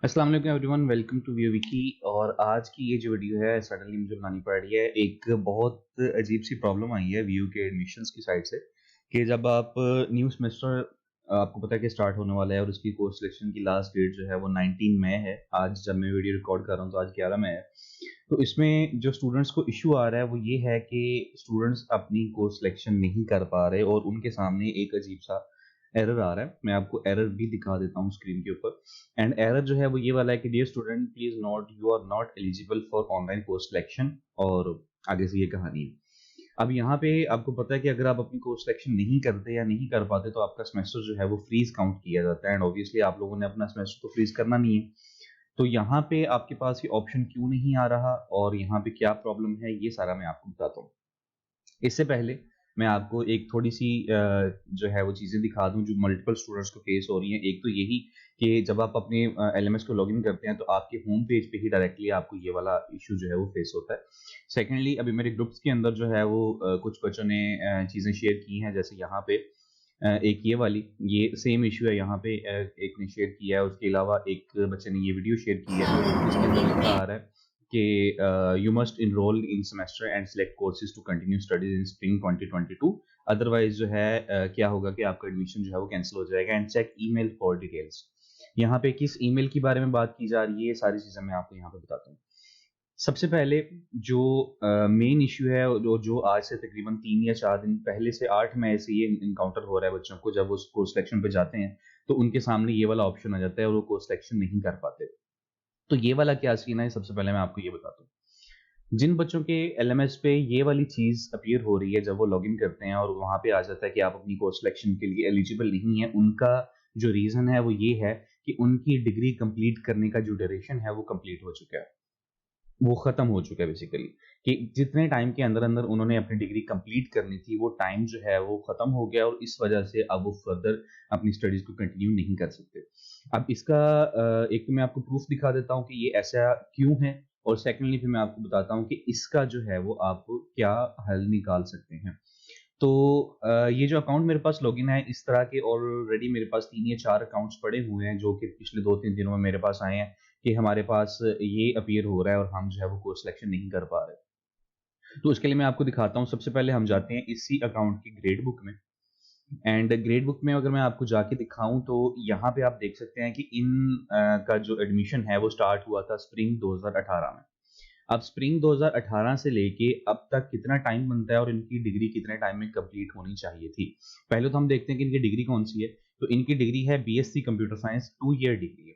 अस्सलाम वालेकुम everyone, welcome to View Wiki. और आज की ये जो वीडियो है सडनली मुझे बनानी पड़ रही है। एक बहुत अजीब सी प्रॉब्लम आई है व्यू के एडमिशन्स की साइड से कि जब आप न्यू सेमेस्टर आपको पता है कि स्टार्ट होने वाला है और उसकी कोर्स सिलेक्शन की लास्ट डेट जो है वो 19 मई है। आज जब मैं वीडियो रिकॉर्ड कर रहा हूँ तो आज 11 मई है। तो इसमें जो स्टूडेंट्स को इशू आ रहा है वो ये है कि स्टूडेंट्स अपनी कोर्स सिलेक्शन नहीं कर पा रहे और उनके सामने एक अजीब सा एरर आ रहा है। मैं आपको एरर भी दिखा देता हूँ स्क्रीन के ऊपर। एंड एरर जो है वो ये वाला है कि dear student please note you are not eligible for online course selection. और आगे से ये कहानी है। अब यहाँ पे आपको पता है कि अगर आप अपनी कोर्स सिलेक्शन नहीं करते या नहीं कर पाते तो आपका सेमेस्टर जो है वो फ्रीज काउंट किया जाता है। एंड ऑब्वियसली आप लोगों ने अपना सेमेस्टर तो फ्रीज करना नहीं है। तो यहाँ पे आपके पास ये ऑप्शन क्यों नहीं आ रहा और यहाँ पे क्या प्रॉब्लम है ये सारा मैं आपको बताता हूँ। इससे पहले मैं आपको एक थोड़ी-सी जो है वो चीज़ें दिखा दूँ जो मल्टीपल स्टूडेंट्स को फेस हो रही हैं। एक तो यही कि जब आप अपने एलएमएस को लॉगिन करते हैं तो आपके होम पेज पे ही डायरेक्टली आपको ये वाला इश्यू जो है वो फेस होता है। सेकंडली अभी मेरे ग्रुप्स के अंदर जो है वो कुछ बच्चों ने चीज़ें शेयर की हैं, जैसे यहाँ पे एक ये वाली, ये सेम इश्यू है यहाँ पे एक ने शेयर किया है। उसके अलावा एक बच्चे ने ये वीडियो शेयर की है जिसके अंदर लिखा आ रहा है कि you must enrol in semester and select courses to continue studies in spring 2022। Otherwise जो है क्या होगा कि आपका एडमिशन जो है वो कैंसिल हो जाएगा and check email for details. यहाँ पे किस ईमेल की बारे में बात की जा रही है ये सारी चीजें मैं आपको यहाँ पे बताता हूँ। सबसे पहले जो मेन इश्यू है और जो आज से तकरीबन 3 या 4 दिन पहले से 8 मई से ये इनकाउंटर हो रहा है बच्चों को, जब वो कोर्स सिलेक्शन पे जाते हैं तो उनके सामने ये वाला ऑप्शन आ जाता है और वो कोर्स सिलेक्शन नहीं कर पाते। तो ये वाला क्या सीन है, सबसे पहले मैं आपको ये बताता हूँ। जिन बच्चों के एलएमएस पे ये वाली चीज अपीयर हो रही है जब वो लॉगिन करते हैं और वहां पे आ जाता है कि आप अपनी कोर्स सिलेक्शन के लिए एलिजिबल नहीं है, उनका जो रीजन है वो ये है कि उनकी डिग्री कंप्लीट करने का जो ड्यूरेशन है वो कंप्लीट हो चुका है, वो खत्म हो चुका है बेसिकली। कि जितने टाइम के अंदर अंदर उन्होंने अपनी डिग्री कंप्लीट करनी थी वो टाइम जो है वो खत्म हो गया और इस वजह से अब वो फर्दर अपनी स्टडीज को कंटिन्यू नहीं कर सकते। अब इसका एक तो मैं आपको प्रूफ दिखा देता हूँ कि ये ऐसा क्यों है, और सेकेंडली फिर मैं आपको बताता हूँ कि इसका जो है वो आप क्या हल निकाल सकते हैं। तो ये जो अकाउंट मेरे पास लॉगिन है, इस तरह के ऑलरेडी मेरे पास 3 या 4 अकाउंट्स पड़े हुए हैं जो कि पिछले 2-3 दिनों में मेरे पास आए हैं कि हमारे पास ये अपीयर हो रहा है और हम जो है वो कोर्स सिलेक्शन नहीं कर पा रहे। तो इसके लिए मैं आपको दिखाता हूँ। सबसे पहले हम जाते हैं इसी अकाउंट की ग्रेड बुक में। एंड ग्रेड बुक में अगर मैं आपको जाके दिखाऊं तो यहाँ पे आप देख सकते हैं कि इन का जो एडमिशन है वो स्टार्ट हुआ था स्प्रिंग 2018 में। अब स्प्रिंग 2018 से लेके अब तक कितना टाइम बनता है और इनकी डिग्री कितने टाइम में कंप्लीट होनी चाहिए थी। पहले तो हम देखते हैं कि इनकी डिग्री कौन सी है। तो इनकी डिग्री है BSc computer science, 2 year degree है।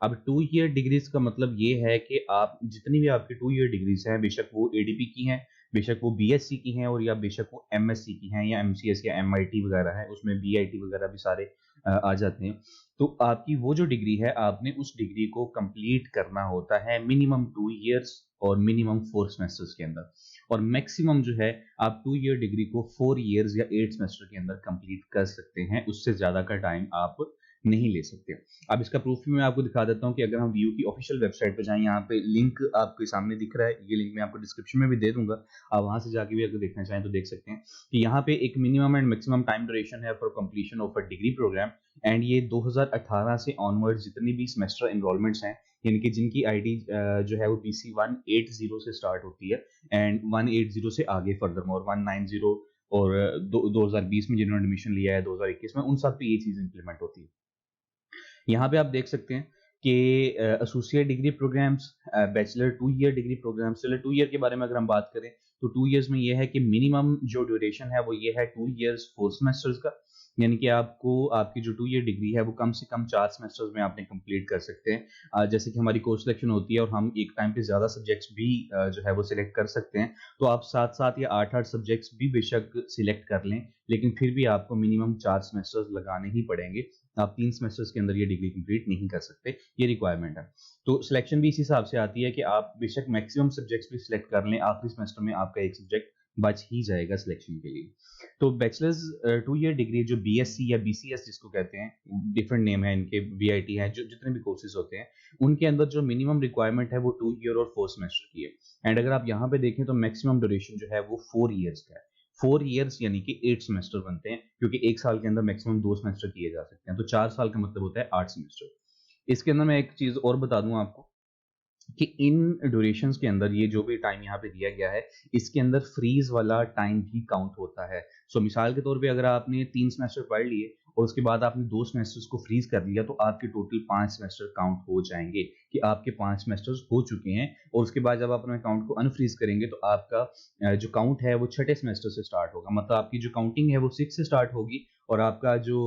अब 2 ईयर डिग्रीज का मतलब ये है कि आप जितनी भी आपकी 2 ईयर डिग्रीज हैं, बेशक वो एडीपी की हैं, बेशक वो बीएससी की हैं, और या बेशक वो एमएससी की हैं या एमसीएस या एमआईटी वगैरह है, उसमें बीआईटी वगैरह भी सारे आ जाते हैं। तो आपकी वो जो डिग्री है आपने उस डिग्री को कंप्लीट करना होता है मिनिमम 2 ईयर्स और मिनिमम 4 सेमेस्टर्स के अंदर। और मैक्सिमम जो है आप 2 ईयर डिग्री को 4 ईयर्स या 8 सेमेस्टर के अंदर कंप्लीट कर सकते हैं, उससे ज्यादा का टाइम आप नहीं ले सकते। अब इसका प्रूफ भी मैं आपको दिखा देता हूं कि अगर हम व्यू की ऑफिशियल वेबसाइट पर जाएं, यहाँ पे लिंक आपके सामने दिख रहा है, ये लिंक मैं आपको डिस्क्रिप्शन में भी दे दूंगा। आप वहां से जाके भी अगर देखना चाहें तो देख सकते हैं कि यहाँ पे एक minimum and maximum time duration है for completion of a degree program. And ये 2018 से ऑनवर्ड जितनी भी सेमेस्टर एनरोलमेंट्स हैं, यानी कि जिनकी आईडी जो है वो बीसी 180 से स्टार्ट होती है एंड 180 से आगे फर्दर मोर 190 और 2020 में जिन्होंने एडमिशन लिया है 2021 में, उन सब पे ये चीज इंप्लीमेंट होती है। यहाँ पे आप देख सकते हैं कि associate degree programmes, bachelor 2 year degree programmes. चलो 2 ईयर के बारे में अगर हम बात करें तो 2 ईयर्स में ये है कि मिनिमम जो ड्यूरेशन है वो ये है 2 ईयर्स 4 सेमेस्टर्स का। यानी कि आपको आपकी जो 2 ईयर डिग्री है वो कम से कम 4 सेमेस्टर्स में आपने कंप्लीट कर सकते हैं। जैसे कि हमारी कोर्स सिलेक्शन होती है और हम एक टाइम पे ज्यादा सब्जेक्ट्स भी जो है वो सिलेक्ट कर सकते हैं, तो आप 7-7 या 8-8 सब्जेक्ट्स भी बेशक सिलेक्ट कर लें, लेकिन फिर भी आपको मिनिमम 4 सेमेस्टर्स लगाने ही पड़ेंगे। आप 3 सेमेस्टर्स के अंदर ये डिग्री कंप्लीट नहीं कर सकते, ये रिक्वायरमेंट है। तो सिलेक्शन भी इस हिसाब से आती है कि आप बेशक मैक्सिमम सब्जेक्ट्स भी सिलेक्ट कर लें, आखिरी सेमेस्टर में आपका एक सब्जेक्ट बच ही जाएगा सिलेक्शन के लिए। तो बैचलर्स 2 ईयर डिग्री जो बीएससी या बीसीएस जिसको कहते हैं, डिफरेंट नेम है इनके, बीआईटी है, जो जितने भी कोर्सेज होते हैं उनके अंदर जो मिनिमम रिक्वायरमेंट है वो 2 ईयर और 4 सेमेस्टर की है। एंड अगर आप यहाँ पे देखें तो मैक्सिमम ड्यूरेशन जो है वो 4 ईयर्स का है। 4 ईयर्स यानी कि 8 सेमेस्टर बनते हैं, क्योंकि एक साल के अंदर मैक्सिमम 2 सेमेस्टर किए जा सकते हैं, तो 4 साल का मतलब होता है 8 सेमेस्टर। इसके अंदर मैं एक चीज़ और बता दूँ आपको कि इन ड्यूरेशंस के अंदर ये जो भी टाइम यहाँ पे दिया गया है, इसके अंदर फ्रीज वाला टाइम भी काउंट होता है। सो मिसाल के तौर पे अगर आपने 3 सेमेस्टर पढ़ लिए और उसके बाद आपने 2 सेमेस्टर्स को फ्रीज कर लिया, तो आपके टोटल 5 सेमेस्टर काउंट हो जाएंगे कि आपके 5 सेमेस्टर्स हो चुके हैं। और उसके बाद जब आप अपने अकाउंट को अनफ्रीज करेंगे तो आपका जो काउंट है वो छठे सेमेस्टर से स्टार्ट होगा। मतलब आपकी जो काउंटिंग है वो 6 से स्टार्ट होगी और आपका जो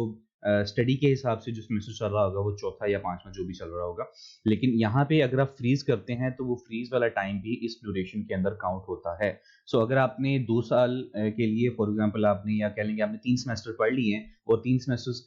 स्टडी के हिसाब से जो सेमेस्टर चल रहा होगा वो चौथा या पांचवा जो भी चल रहा होगा। लेकिन यहाँ पे अगर आप फ्रीज करते हैं तो वो फ्रीज वाला टाइम भी इस ड्यूरेशन के अंदर काउंट होता है। सो अगर आपने 2 साल के लिए फॉर एग्जांपल आपने या कह लेंगे आपने 3 सेमेस्टर पढ़ लिए हैं और 3 सेमेस्टर्स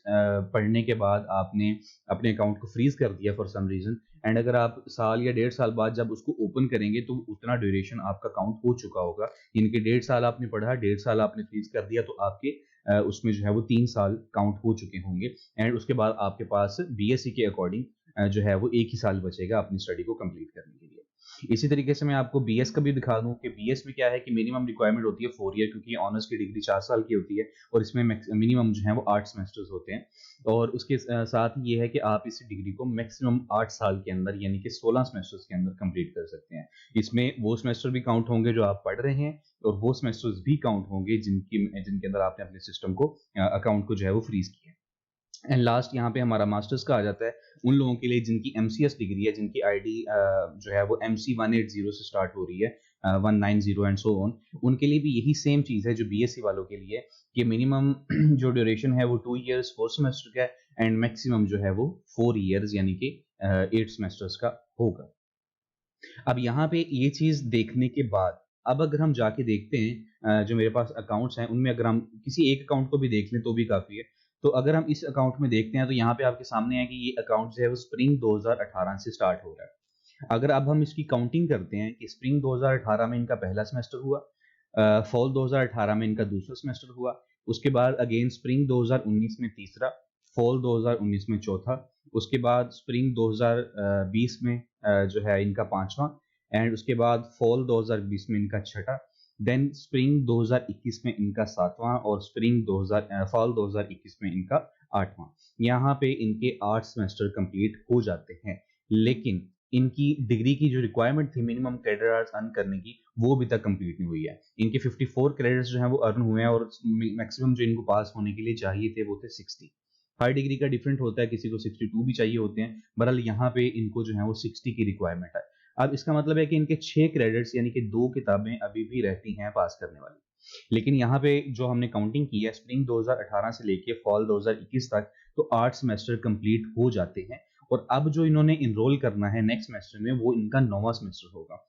पढ़ने के बाद आपने अपने अकाउंट को फ्रीज कर दिया फॉर सम रीजन, एंड अगर आप साल या 1.5 साल बाद जब उसको ओपन करेंगे तो उतना ड्यूरेशन आपका काउंट हो चुका होगा। इनके 1.5 साल आपने पढ़ा, 1.5 साल आपने फ्रीज कर दिया, तो आपके उसमें जो है वो 3 साल काउंट हो चुके होंगे। एंड उसके बाद आपके पास बीएससी के अकॉर्डिंग जो है वो 1 ही साल बचेगा अपनी स्टडी को कंप्लीट करने के लिए। इसी तरीके से मैं आपको बीएस का भी दिखा दूं कि बीएस में क्या है कि मिनिमम रिक्वायरमेंट होती है 4 ईयर, क्योंकि ऑनर्स की डिग्री 4 साल की होती है और इसमें मिनिमम जो है वो 8 सेमेस्टर्स होते हैं। और उसके साथ ही ये है कि आप इस डिग्री को मैक्सिमम 8 साल के अंदर यानी कि 16 सेमेस्टर्स के अंदर कंप्लीट कर सकते हैं। इसमें वो सेमेस्टर भी काउंट होंगे जो आप पढ़ रहे हैं और वो सेमेस्टर्स भी काउंट होंगे जिनके अंदर आपने अपने सिस्टम को अकाउंट को जो है वो फ्रीज किया। एंड लास्ट यहाँ पे हमारा मास्टर्स का आ जाता है उन लोगों के लिए जिनकी एमसीएस डिग्री है, जिनकी आईडी जो है वो MC 180 से स्टार्ट हो रही है 190 एंड सो ऑन। उनके लिए भी यही सेम चीज़ है जो बीएससी वालों के लिए, कि मिनिमम जो ड्यूरेशन है वो 2 इयर्स 4 सेमेस्टर का है एंड मैक्सिमम जो है वो 4 इयर्स यानी कि 8 सेमेस्टर्स का होगा। अब यहाँ पे ये चीज़ देखने के बाद अब अगर हम जाके देखते हैं जो मेरे पास अकाउंट्स हैं उनमें अगर हम किसी एक अकाउंट को भी देख लें तो भी काफ़ी है। तो अगर हम इस अकाउंट में देखते हैं तो यहाँ पे आपके सामने है कि ये अकाउंट जो है वो स्प्रिंग 2018 से स्टार्ट हो रहा है। अगर अब हम इसकी काउंटिंग करते हैं कि स्प्रिंग 2018 में इनका पहला सेमेस्टर हुआ, फॉल 2018 में इनका दूसरा सेमेस्टर हुआ, उसके बाद अगेन स्प्रिंग 2019 में तीसरा, फॉल 2019 में चौथा, उसके बाद स्प्रिंग 2020 में जो है इनका पांचवा, एंड उसके बाद फॉल 2020 में इनका छठा, देन स्प्रिंग 2021 में इनका सातवां और स्प्रिंग 2000 फॉल 2021 में इनका आठवां। यहाँ पे इनके 8 सेमेस्टर कंप्लीट हो जाते हैं। लेकिन इनकी डिग्री की जो रिक्वायरमेंट थी मिनिमम क्रेडिट आवर्स अर्न करने की, वो अभी तक कंप्लीट नहीं हुई है। इनके 54 क्रेडिट्स जो हैं वो अर्न हुए हैं और मैक्सिमम जो इनको पास होने के लिए चाहिए थे वो थे 60। हर डिग्री का डिफरेंट होता है, किसी को 62 भी चाहिए होते हैं, बहरहाल यहाँ पे इनको जो है वो 60 की रिक्वायरमेंट है। अब इसका मतलब है कि इनके 6 क्रेडिट्स यानी कि 2 किताबें अभी भी रहती हैं पास करने वाली। लेकिन यहाँ पे जो हमने काउंटिंग की है स्प्रिंग 2018 से लेके फॉल 2021 तक, तो 8 सेमेस्टर कंप्लीट हो जाते हैं और अब जो इन्होंने इनरोल करना है नेक्स्ट सेमेस्टर में वो इनका 9वां सेमेस्टर होगा।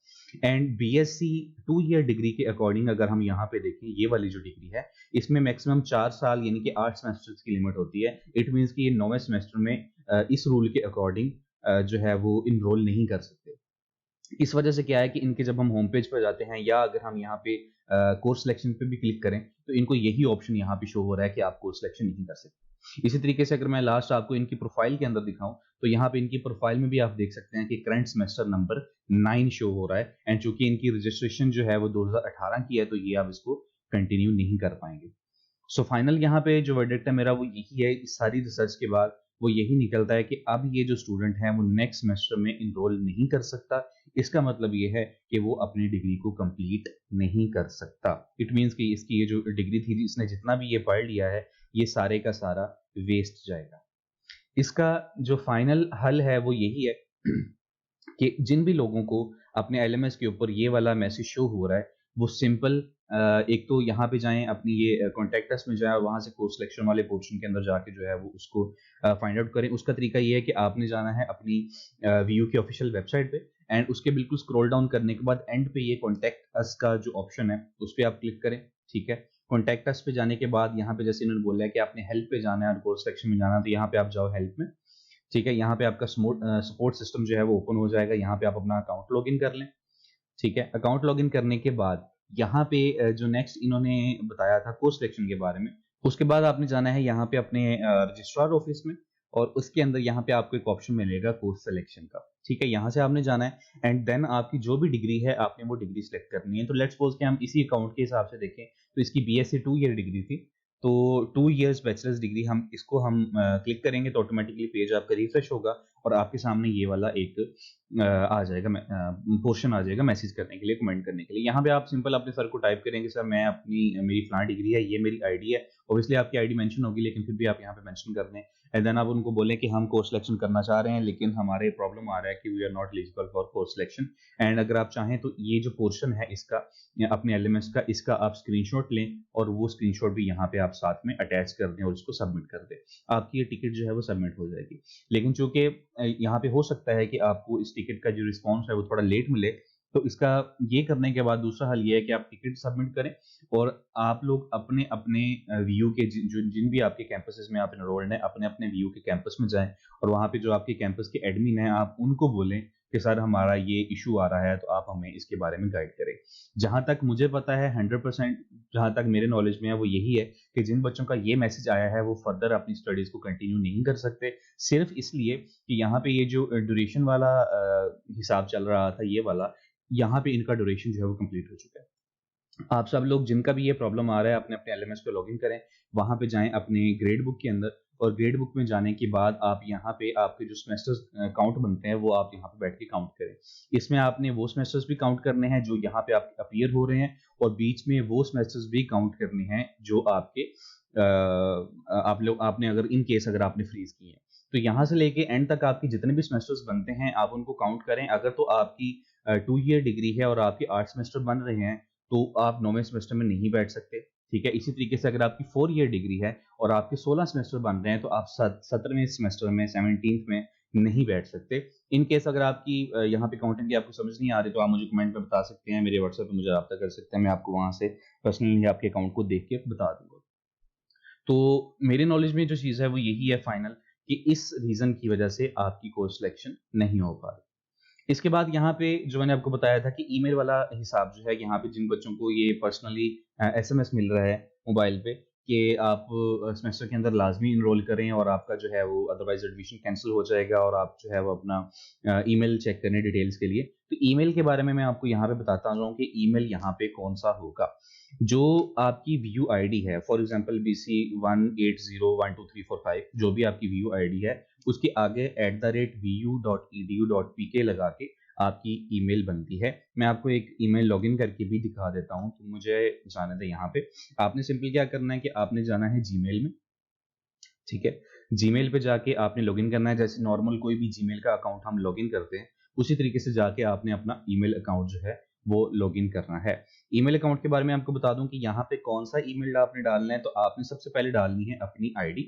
एंड बीएससी 2 ईयर डिग्री के अकॉर्डिंग अगर हम यहाँ पे देखें ये वाली जो डिग्री है इसमें मैक्सिमम 4 साल यानी कि 8 सेमेस्टर्स की लिमिट होती है। इट मींस कि ये 9वें सेमेस्टर में इस रूल के अकॉर्डिंग जो है वो इनरोल नहीं कर सकते। इस वजह से क्या है कि इनके जब हम होम पेज पर जाते हैं या अगर हम यहाँ पे कोर्स सिलेक्शन पे भी क्लिक करें तो इनको यही ऑप्शन यहाँ पे शो हो रहा है कि आप कोर्स सिलेक्शन नहीं कर सकते। इसी तरीके से अगर मैं लास्ट आपको इनकी प्रोफाइल के अंदर दिखाऊं तो यहाँ पे इनकी प्रोफाइल में भी आप देख सकते हैं कि करंट सेमेस्टर नंबर 9 शो हो रहा है एंड चूंकि इनकी रजिस्ट्रेशन जो है वो 2018 की है तो ये आप इसको कंटिन्यू नहीं कर पाएंगे। सो फाइनल यहाँ पे जो वर्डिक्ट है मेरा वो यही है, इस सारी रिसर्च के बाद वो यही निकलता है कि अब ये जो स्टूडेंट है वो नेक्स्ट सेमेस्टर में इनरोल नहीं कर सकता। इसका मतलब ये है कि वो अपनी डिग्री को कंप्लीट नहीं कर सकता। इट मींस कि इसकी ये जो डिग्री थी इसने जितना भी ये पढ़ लिया है ये सारे का सारा वेस्ट जाएगा। इसका जो फाइनल हल है वो यही है कि जिन भी लोगों को अपने एलएमएस के ऊपर ये वाला मैसेज शो हो रहा है वो सिंपल एक तो यहाँ पे जाएं अपनी ये कॉन्टैक्ट अस में जाएं और वहाँ से कोर्स सिलेक्शन वाले पोर्शन के अंदर जाके जो है वो उसको फाइंड आउट करें। उसका तरीका ये है कि आपने जाना है अपनी वीयू की ऑफिशियल वेबसाइट पे एंड उसके बिल्कुल स्क्रॉल डाउन करने के बाद एंड पे ये कॉन्टैक्ट अस का जो ऑप्शन है उस पर आप क्लिक करें। ठीक है, कॉन्टैक्ट अस पे जाने के बाद यहाँ पे जैसे इन्होंने बोला है कि आपने हेल्प पे जाना है और कोर्स सिलेक्शन में जाना है तो यहाँ पे आप जाओ हेल्प में। ठीक है, यहाँ पे आपका सपोर्ट सिस्टम जो है वो ओपन हो जाएगा। यहाँ पे आप अपना अकाउंट लॉगिन कर लें। ठीक है, अकाउंट लॉगिन करने के बाद यहाँ पे जो नेक्स्ट इन्होंने बताया था कोर्स सिलेक्शन के बारे में, उसके बाद आपने जाना है यहाँ पे अपने रजिस्ट्रार ऑफिस में और उसके अंदर यहाँ पे आपको एक ऑप्शन मिलेगा कोर्स सिलेक्शन का। ठीक है, यहाँ से आपने जाना है एंड देन आपकी जो भी डिग्री है आपने वो डिग्री सिलेक्ट करनी है। तो लेट्स सपोज कि हम इसी अकाउंट के हिसाब से देखें तो इसकी बीएससी 2 ईयर डिग्री थी, तो 2 इयर्स बैचलर्स डिग्री हम इसको क्लिक करेंगे तो ऑटोमेटिकली पेज आपका रिफ्रेश होगा और आपके सामने ये वाला एक आ जाएगा पोर्शन आ जाएगा मैसेज करने के लिए, कमेंट करने के लिए। यहाँ पे आप सिंपल अपने सर को टाइप करेंगे, सर मैं मेरी फलां डिग्री है, ये मेरी आईडी है। ऑब्वियसली आपकी आईडी मेंशन होगी, लेकिन फिर भी आप यहाँ पे मेंशन कर दें। एंड देन आप उनको बोलें कि हम कोर्स सिलेक्शन करना चाह रहे हैं, लेकिन हमारे प्रॉब्लम आ रहा है कि we are not eligible for course selection. And अगर आप चाहें तो ये जो पोर्शन है इसका, अपने एलएमएस का, इसका आप स्क्रीनशॉट लें और वो स्क्रीनशॉट भी यहाँ पे आप साथ में अटैच कर दें और उसको सबमिट कर दें। आपकी ये टिकट जो है वो सबमिट हो जाएगी। लेकिन चूंकि यहाँ पे हो सकता है कि आपको इस टिकट का जो रिस्पॉन्स है वो थोड़ा लेट मिले, तो इसका ये करने के बाद दूसरा हल ये है कि आप टिकट सबमिट करें और आप लोग अपने अपने वीयू के जिन भी आपके कैंपसेस में आप एनरोल्ड हैं, अपने अपने वीयू के कैंपस में जाएं और वहाँ पे जो आपके कैंपस के एडमिन हैं आप उनको बोलें कि सर हमारा ये इशू आ रहा है, तो आप हमें इसके बारे में गाइड करें। जहां तक मुझे पता है 100%, जहां तक मेरे नॉलेज में है वो यही है कि जिन बच्चों का ये मैसेज आया है वो फर्दर अपनी स्टडीज को कंटिन्यू नहीं कर सकते, सिर्फ इसलिए कि यहाँ पे ये जो ड्यूरेशन वाला हिसाब चल रहा था, ये वाला, यहाँ पे इनका ड्यूरेशन जो है वो कंप्लीट हो चुका है। आप सब लोग जिनका भी ये प्रॉब्लम आ रहा है अपने अपने एलएमएस पे लॉगिन करें, वहां पे जाएं अपने ग्रेड बुक के अंदर, और ग्रेड बुक में जाने के बाद आप यहाँ पे आपके जो सेमेस्टर्स काउंट बनते हैं वो आप यहाँ पे बैठ के काउंट करें। इसमें आपने वो सेमेस्टर्स भी काउंट करने हैं जो यहाँ पे आप अपीयर हो रहे हैं, और बीच में वो सेमेस्टर्स भी काउंट करने हैं जो आपके आपने अगर इन केस अगर आपने फ्रीज किए हैं, तो यहाँ से लेके एंड तक आपके जितने भी सेमेस्टर्स बनते हैं आप उनको काउंट करें। अगर तो आपकी 2 ईयर डिग्री है और आपके 8 सेमेस्टर बन रहे हैं तो आप 9वें सेमेस्टर में नहीं बैठ सकते, ठीक है। इसी तरीके से अगर आपकी 4 ईयर डिग्री है और आपके 16 सेमेस्टर बन रहे हैं तो आप 17वें सेमेस्टर में, 17th में नहीं बैठ सकते। इन केस अगर आपकी यहाँ पे काउंटिंग की आपको समझ नहीं आ रही तो आप मुझे कमेंट में बता सकते हैं, मेरे व्हाट्सएप पे मुझे रब्ता कर सकते हैं, मैं आपको वहां से पर्सनली आपके अकाउंट को देख के बता दूंगा। तो मेरे नॉलेज में जो चीज़ है वो यही है फाइनल, कि इस रीज़न की वजह से आपकी कोर्स सिलेक्शन नहीं हो पा रही। इसके बाद यहाँ पे जो मैंने आपको बताया था कि ईमेल वाला हिसाब जो है, यहाँ पे जिन बच्चों को ये पर्सनली एसएमएस मिल रहा है मोबाइल पे कि आप सेमेस्टर के अंदर लाजमी इनरोल करें और आपका जो है वो अदरवाइज एडमिशन कैंसिल हो जाएगा, और आप जो है वो अपना ईमेल चेक करें डिटेल्स के लिए। तो ईमेल के बारे में मैं आपको यहाँ पे बताता हूँ कि ईमेल यहाँ पे कौन सा होगा। जो आपकी व्यू आईडी है, फॉर एग्जांपल BC1801234 जो भी आपकी व्यू आईडी है, उसके आगे @vu.edu.pk लगा के आपकी ईमेल बनती है। मैं आपको एक ईमेल लॉगिन करके भी दिखा देता हूं, तो मुझे जाने दें। यहाँ पे आपने सिंपल क्या करना है कि आपने जाना है जीमेल में, ठीक है। जीमेल पे जाके आपने लॉगिन करना है, जैसे नॉर्मल कोई भी जीमेल का अकाउंट हम लॉगिन करते हैं उसी तरीके से जाके आपने अपना ईमेल अकाउंट जो है वो लॉगिन करना है। ईमेल अकाउंट के बारे में आपको बता दूं कि यहाँ पे कौन सा ईमेल आपने डालना है, तो आपने सबसे पहले डालनी है अपनी आईडी।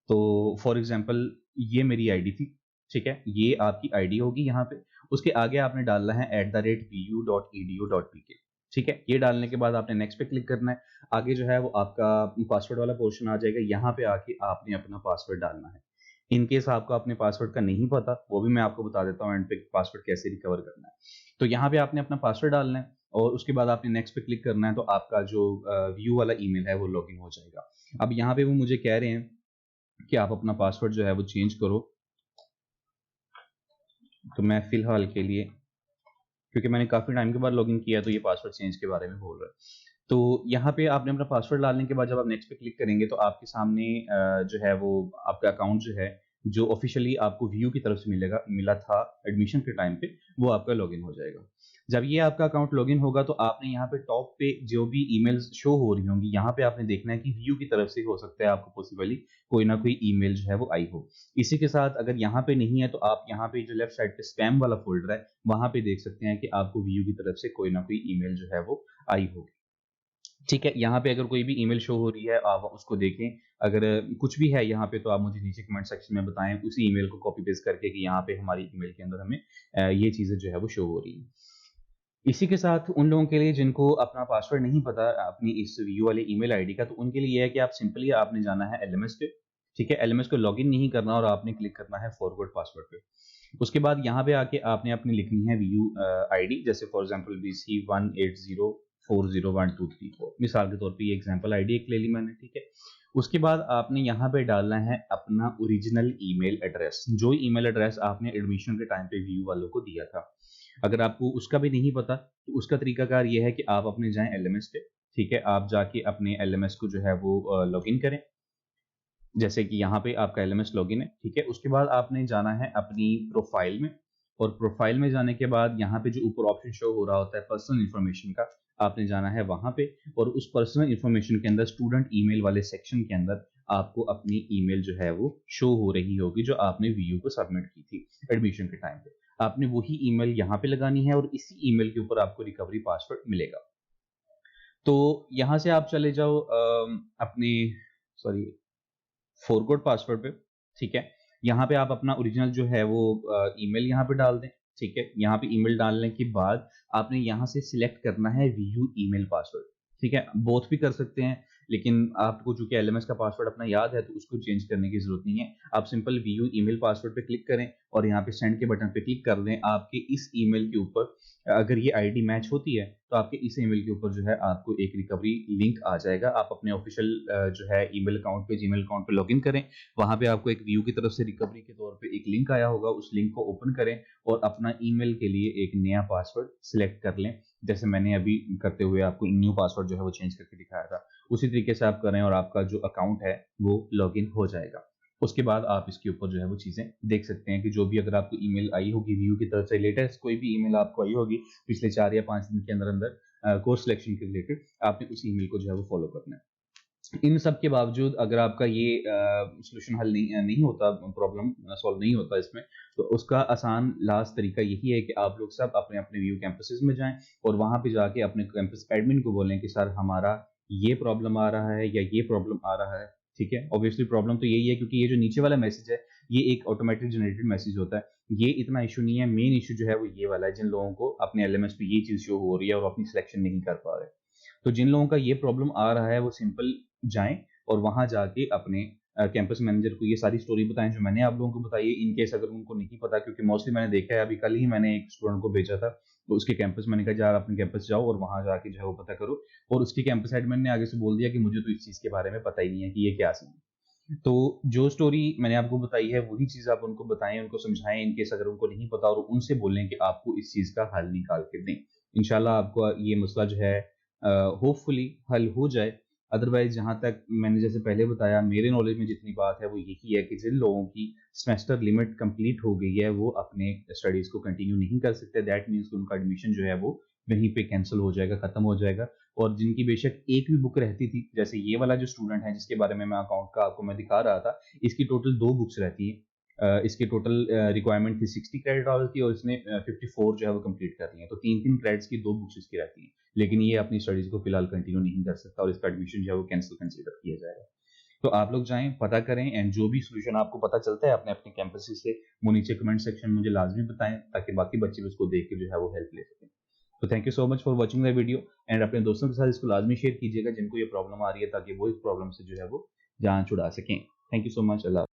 तो फॉर एग्जांपल ये मेरी आईडी थी, ठीक है, ये आपकी आईडी होगी। यहाँ पे उसके आगे आपने डालना है @vu.edu.pk, ठीक है। ये डालने के बाद आपने नेक्स्ट पे क्लिक करना है। आगे जो है वो आपका पासवर्ड वाला पोर्शन आ जाएगा, यहाँ पे आके आपने अपना पासवर्ड डालना है। इन केस आपको अपने पासवर्ड का नहीं पता, वो भी मैं आपको बता देता हूँ एंड पे पासवर्ड कैसे रिकवर करना है। तो यहाँ पे आपने अपना पासवर्ड डालना है और उसके बाद आपने नेक्स्ट पे क्लिक करना है, तो आपका जो व्यू वाला ईमेल है वो लॉगिन हो जाएगा। अब यहाँ पे वो मुझे कह रहे हैं कि आप अपना पासवर्ड जो है वो चेंज करो, तो मैं फिलहाल के लिए, क्योंकि मैंने काफ़ी टाइम के बाद लॉगिन किया, तो ये पासवर्ड चेंज के बारे में बोल रहा है। तो यहाँ पे आपने अपना पासवर्ड डालने के बाद जब आप नेक्स्ट पे क्लिक करेंगे तो आपके सामने जो है वो आपका अकाउंट जो है, जो ऑफिशियली आपको व्यू की तरफ से मिला था एडमिशन के टाइम पे, वो आपका लॉगिन हो जाएगा। जब ये आपका अकाउंट लॉगिन होगा तो आपने यहाँ पे टॉप पे जो भी ईमेल्स शो हो रही होंगी, यहाँ पे आपने देखना है कि व्यू की तरफ से हो सकता है आपको पॉसिबली कोई ना कोई ईमेल जो है वो आई हो। इसी के साथ अगर यहाँ पे नहीं है तो आप यहाँ पे जो लेफ्ट साइड पे स्पैम वाला फोल्डर है, वहां पे देख सकते हैं कि आपको व्यू की तरफ से कोई ना कोई ईमेल जो है वो आई होगी, ठीक है। यहाँ पे अगर कोई भी ईमेल शो हो रही है आप उसको देखें, अगर कुछ भी है यहाँ पे तो आप मुझे नीचे कमेंट सेक्शन में बताएं उसी ईमेल को कॉपी पेस्ट करके कि यहाँ पे हमारी ईमेल के अंदर हमें ये चीजें जो है वो शो हो रही है। इसी के साथ उन लोगों के लिए जिनको अपना पासवर्ड नहीं पता अपनी इस व्यू वाले ईमेल आईडी का, तो उनके लिए है कि आप सिंपली आपने जाना है एलएमएस पे, ठीक है। एलएमएस को लॉगिन नहीं करना और आपने क्लिक करना है फॉरवर्ड पासवर्ड पे। उसके बाद यहाँ पे आके आपने अपनी लिखनी है व्यू आईडी, जैसे फॉर एग्जांपल BC180401234, मिसाल के तौर पे ये एग्जांपल आईडी एक ले ली मैंने, ठीक है। उसके बाद आपने यहाँ पे डालना है अपना ओरिजिनल ईमेल एड्रेस, जो ईमेल एड्रेस आपने एडमिशन के टाइम पे व्यू वालों को दिया था। अगर आपको उसका भी नहीं पता तो उसका तरीकाकार ये है कि आप अपने जाएं एलएमएस पे, ठीक है। आप जाके अपने एलएमएस को जो है वो लॉगिन करें। जैसे कि यहाँ पे आपका एलएमएस लॉगिन है, ठीक है। उसके बाद आपने जाना है अपनी प्रोफाइल में, और प्रोफाइल में जाने के बाद यहाँ पे जो ऊपर ऑप्शन शो हो रहा होता है पर्सनल इन्फॉर्मेशन का, आपने जाना है वहां पे, और उस पर्सनल इन्फॉर्मेशन के अंदर स्टूडेंट ईमेल वाले सेक्शन के अंदर आपको अपनी ईमेल जो है वो शो हो रही होगी जो आपने वीयू को सबमिट की थी एडमिशन के टाइम पे। आपने वही ईमेल यहाँ पे लगानी है और इसी ईमेल के ऊपर आपको रिकवरी पासवर्ड मिलेगा। तो यहाँ से आप चले जाओ अपने सॉरी फॉरगॉट पासवर्ड पे, ठीक है। यहाँ पे आप अपना ओरिजिनल जो है वो ईमेल यहाँ पे डाल दें, ठीक है। यहाँ पे ईमेल डालने के बाद आपने यहाँ से सिलेक्ट करना है व्यू ईमेल पासवर्ड, ठीक है। बोथ भी कर सकते हैं, लेकिन आपको चूंकि एलएमएस का पासवर्ड अपना याद है तो उसको चेंज करने की जरूरत नहीं है। आप सिंपल व्यू ईमेल पासवर्ड पे क्लिक करें और यहाँ पे सेंड के बटन पे क्लिक कर दें। आपके इस ईमेल के ऊपर अगर ये आईडी मैच होती है तो आपके इस ईमेल के ऊपर जो है आपको एक रिकवरी लिंक आ जाएगा। आप अपने ऑफिशियल जो है ईमेल अकाउंट पे, जीमेल अकाउंट पे लॉगिन करें। वहां पे आपको एक व्यू की तरफ से रिकवरी के तौर पे एक लिंक आया होगा, उस लिंक को ओपन करें और अपना ईमेल के लिए एक नया पासवर्ड सिलेक्ट कर लें। जैसे मैंने अभी करते हुए आपको न्यू पासवर्ड जो है वो चेंज करके दिखाया था, उसी तरीके से आप करें और आपका जो अकाउंट है वो लॉगिन हो जाएगा। उसके बाद आप इसके ऊपर जो है वो चीजें देख सकते हैं कि जो भी अगर आपको ईमेल आई होगी व्यू की तरफ से, लेटेस्ट कोई भी ईमेल आपको आई होगी पिछले 4 या 5 दिन के अंदर अंदर कोर्स सिलेक्शन के रिलेटेड, आपने उस ईमेल को जो है वो फॉलो करना है। इन सब के बावजूद अगर आपका ये सोल्यूशन हल नहीं होता, प्रॉब्लम सॉल्व नहीं होता इसमें, तो उसका आसान लास्ट तरीका यही है कि आप लोग सब अपने अपने व्यू कैंपसेस में जाएं और वहां पे जाके अपने कैंपस एडमिन को बोलें कि सर हमारा ये प्रॉब्लम आ रहा है या ये प्रॉब्लम आ रहा है, ठीक है। ऑब्वियसली प्रॉब्लम तो यही है क्योंकि ये जो नीचे वाला मैसेज है ये एक ऑटोमेटिक जनरेटेड मैसेज होता है। ये इतना इशू नहीं है, मेन इशू जो है वो ये वाला है जिन लोगों को अपने एलएमएस पे ये चीज शो हो रही है और अपनी सिलेक्शन नहीं कर पा रहे। तो जिन लोगों का ये प्रॉब्लम आ रहा है वो सिंपल जाएं और वहां जाके अपने कैंपस मैनेजर को ये सारी स्टोरी बताएं जो मैंने आप लोगों को बताई है। इन केस अगर उनको नहीं पता, क्योंकि मोस्टली मैंने देखा है, अभी कल ही मैंने एक स्टूडेंट को भेजा था तो उसके कैंपस, मैंने कहा यार अपने कैंपस जाओ और वहां जाके जो है वो पता करो, और उसके कैंपस एडमिन ने आगे से बोल दिया कि मुझे तो इस चीज के बारे में पता ही नहीं है कि ये क्या सीन है। तो जो स्टोरी मैंने आपको बताई है वही चीज आप उनको बताएं, उनको समझाएं इन केस अगर उनको नहीं पता, और उनसे बोलें कि आपको इस चीज का हल निकाल के दें। इंशाल्लाह आपको ये मसला जो है होपफुली हल हो जाए। अदरवाइज जहां तक मैंने जैसे पहले बताया, मेरे नॉलेज में जितनी बात है वो यही है कि जिन लोगों की सेमेस्टर लिमिट कंप्लीट हो गई है वो अपने स्टडीज को कंटिन्यू नहीं कर सकते। दैट मीन्स उनका एडमिशन जो है वो वहीं पे कैंसिल हो जाएगा, खत्म हो जाएगा। और जिनकी बेशक एक भी बुक रहती थी, जैसे ये वाला जो स्टूडेंट है जिसके बारे में मैं अकाउंट का आपको मैं दिखा रहा था, इसकी टोटल 2 बुक्स रहती है। इसकी टोटल रिक्वायरमेंट थी 60 क्रेडिट आवर्स की और इसने 54 जो है वो कंप्लीट कर ली है। तो 3-3 क्रेडिट्स की 2 बुक्स इसकी रहती हैं, लेकिन ये अपनी स्टडीज को फिलहाल कंटिन्यू नहीं कर सकता और इसका एडमिशन जो है वो कैंसिल कंसीडर किया जाएगा। तो आप लोग जाएं, पता करें, एंड जो भी सोल्यूशन आपको पता चलता है अपने अपने कैंपस से वो नीचे कमेंट सेक्शन में मुझे लाजमी बताएं ताकि बाकी बच्चे भी उसको देख के जो है वो हेल्प ले सकें। तो thank you so much for watching the video, and अपने दोस्तों के साथ इसको लाजमी शेयर कीजिएगा जिनको ये प्रॉब्लम आ रही है, ताकि वो इस प्रॉब्लम से जो है वो जान छुड़ा सकें। Thank you so much. Allah.